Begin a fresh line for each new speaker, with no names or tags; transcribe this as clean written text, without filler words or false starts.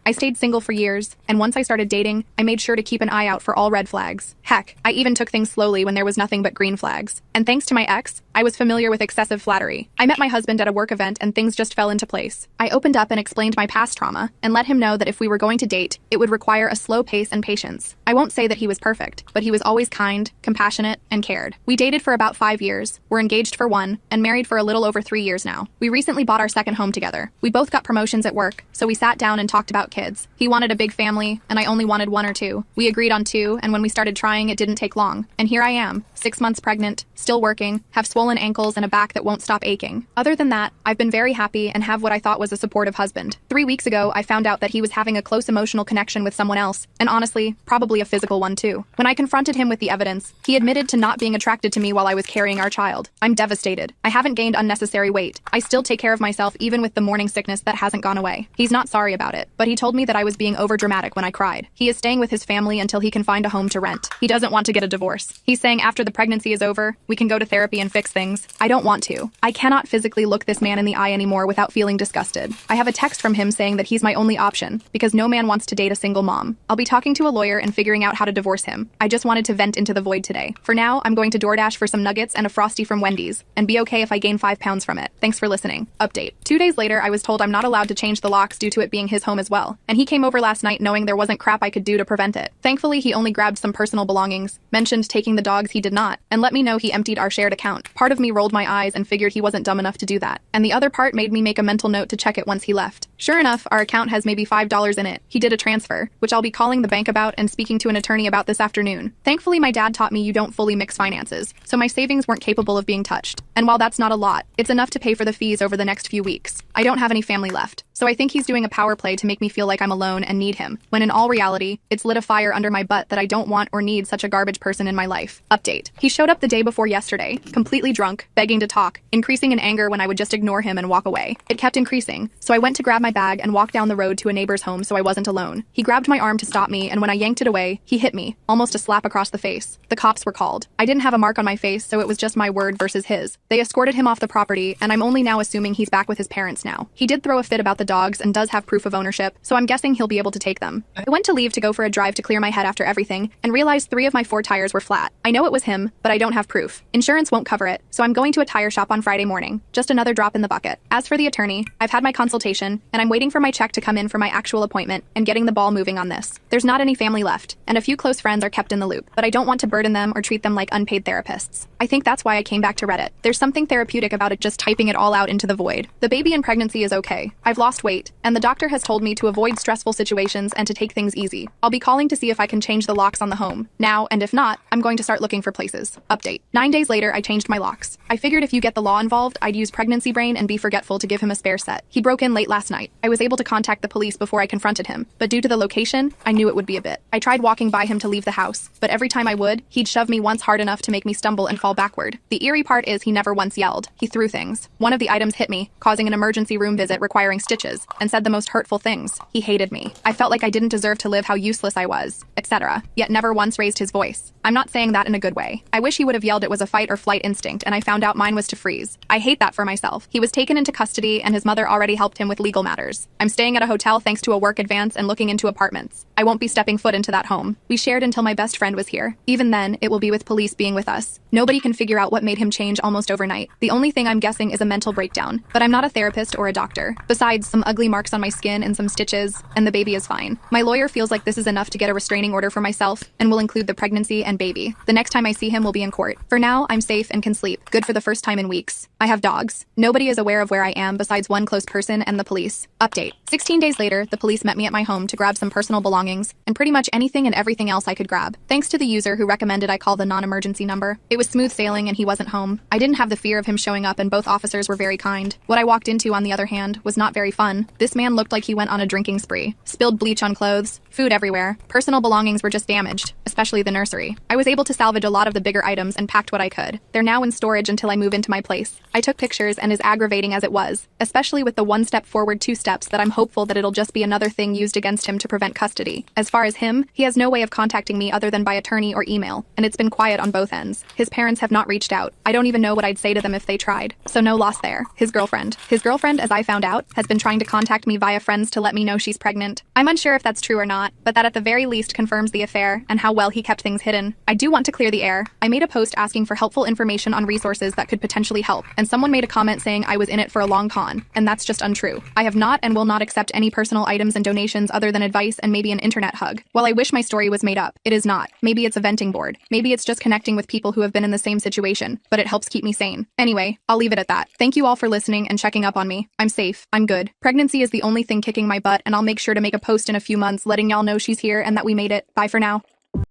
I stayed single for years, and once I started dating, I made sure to keep an eye out for all red flags. Heck, I even took things slowly when there was nothing but green flags. And thanks to my ex, I was familiar with excessive flattery. I met my husband at a work event and things just fell into place. I opened up and explained my past trauma, and let him know that if we were going to date, it would require a slow pace and patience. I won't say that he was perfect, but he was always kind, compassionate, and cared. We dated for about 5 years, were engaged for 1, and married for a little over 3 years now. We recently bought our second home together. We both got promotions at work, so we sat down and talked about kids. He wanted a big family, and I only wanted 1 or 2. We agreed on 2, and when we started trying, it didn't take long. And here I am, 6 months pregnant, still working, have swollen ankles and a back that won't stop aching. Other than that, I've been very happy and have what I thought was a supportive husband. 3 weeks ago, I found out that he was having a close emotional connection with someone else, and honestly, probably a physical one too. When I confronted him with the evidence, he admitted to not being attracted to me while I was carrying our child. I'm devastated. I haven't gained unnecessary weight. I still take care of myself even with the morning sickness that hasn't gone away. He's not sorry about it, but he told me that I was being overdramatic when I cried. He is staying with his family until he can find a home to rent. He doesn't want to get a divorce. He's saying after the pregnancy is over, we can go to therapy and fix things. I don't want to. I cannot physically look this man in the eye anymore without feeling disgusted. I have a text from him saying that he's my only option, because no man wants to date a single mom. I'll be talking to a lawyer and figuring out how to divorce him. I just wanted to vent into the void today. For now, I'm going to DoorDash for some nuggets and a Frosty from Wendy's, and be okay if I gain 5 pounds from it. Thanks for listening. Update. 2 days later, I was told I'm not allowed to change the locks due to it being his home as well, and he came over last night knowing there wasn't crap I could do to prevent it. Thankfully, he only grabbed some personal belongings, mentioned taking the dogs he did not, and let me know he emptied our shared account. Part of me rolled my eyes and figured he wasn't dumb enough to do that, and the other part made me make a mental note to check it once he left. Sure enough, our account has maybe $5 in it. He did a transfer, which I'll be calling the bank about and speaking to an attorney about this afternoon. Thankfully, my dad taught me you don't fully mix finances, so my savings weren't capable of being touched. And while that's not a lot, it's enough to pay for the fees over the next few weeks. I don't have any family left, so I think he's doing a power play to make me feel like I'm alone and need him, when in all reality, it's lit a fire under my butt that I don't want or need such a garbage person in my life. Update. He showed up the day before yesterday, completely drunk, begging to talk, increasing in anger when I would just ignore him and walk away. It kept increasing, so I went to grab my bag and walk down the road to a neighbor's home so I wasn't alone. He grabbed my arm to stop me, and when I yanked it away, he hit me, almost a slap across the face. The cops were called. I didn't have a mark on my face, so it was just my word versus his. They escorted him off the property, and I'm only now assuming he's back with his parents now. He did throw a fit about the dogs and does have proof of ownership, so I'm guessing he'll be able to take them. I went to leave to go for a drive to clear my head after everything, and realized 3 of my 4 tires were flat. I know it was him, but I don't have proof. Insurance won't cover it, so I'm going to a tire shop on Friday morning. Just another drop in the bucket. As for the attorney, I've had my consultation, and I'm waiting for my check to come in for my actual appointment and getting the ball moving on this. There's not any family left, and a few close friends are kept in the loop, but I don't want to burden them or treat them like unpaid therapists. I think that's why I came back to Reddit. There's something therapeutic about it, just typing it all out into the void. The baby in pregnancy is okay. I've lost weight, and the doctor has told me to avoid stressful situations and to take things easy. I'll be calling to see if I can change the locks on the home now, and if not, I'm going to start looking for places. Update. 9 days later, I changed my locks. I figured if you get the law involved, I'd use pregnancy brain and be forgetful to give him a spare set. He broke in late last night. I was able to contact the police before I confronted him, but due to the location, I knew it would be a bit. I tried walking by him to leave the house, but every time I would, he'd shove me once hard enough to make me stumble and fall backward. The eerie part is he never once yelled. He threw things. One of the items hit me, causing an emergency room visit requiring stitches, and said the most hurtful things. He hated me. I felt like I didn't deserve to live, how useless I was, etc., yet never once raised his voice. I'm not saying that in a good way. I wish he would have yelled it was a fight or flight instinct, and I found out mine was to freeze. I hate that for myself. He was taken into custody, and his mother already helped him with legal matters. I'm staying at a hotel thanks to a work advance and looking into apartments. I won't be stepping foot into that home. We shared until my best friend was here. Even then, it will be with police being with us. Nobody can figure out what made him change almost overnight. The only thing I'm guessing is a mental breakdown, but I'm not a therapist or a doctor. Besides, some ugly marks on my skin and some stitches, and the baby is fine. My lawyer feels like this is enough to get a restraining order for myself, and will include the pregnancy and baby. The next time I see him will be in court. For now, I'm safe and can sleep. Good for the first time in weeks. I have dogs. Nobody is aware of where I am besides one close person and the police. Update. 16 days later, the police met me at my home to grab some personal belongings, and pretty much anything and everything else I could grab. Thanks to the user who recommended I call the non-emergency number. It was smooth sailing and he wasn't home. I didn't have the fear of him showing up, and both officers were very kind. What I walked into, on the other hand, was not very fun. This man looked like he went on a drinking spree. Spilled bleach on clothes, food everywhere. Personal belongings were just damaged, especially the nursery. I was able to salvage a lot of the bigger items and packed what I could. They're now in storage until I move into my place. I took pictures, and as aggravating as it was, especially with the 1 step forward 2 steps that I'm hopeful that it'll just be another thing used against him to prevent custody. As far as him, he has no way of contacting me other than by attorney or email, and it's been quiet on both ends. His parents have not reached out. I don't even know what I'd say to them if they tried. So no loss there. His girlfriend, as I found out, has been trying to contact me via friends to let me know she's pregnant. I'm unsure if that's true or not, but that at the very least confirms the affair and how well he kept things hidden. I do want to clear the air. I made a post asking for helpful information on resources that could potentially help, and someone made a comment saying I was in it for a long con, and that's just untrue. I have not and will not accept any personal items and donations other than advice and maybe an internet hug. While I wish my story was made up, it is not. Maybe it's a venting board. Maybe it's just connecting with people who have been in the same situation, but it helps keep me sane. Anyway, I'll leave it at that. Thank you all for listening and checking up on me. I'm safe. I'm good. Pregnancy is the only thing kicking my butt, and I'll make sure to make a post in a few months letting y'all know she's here and that we made it. Bye for now.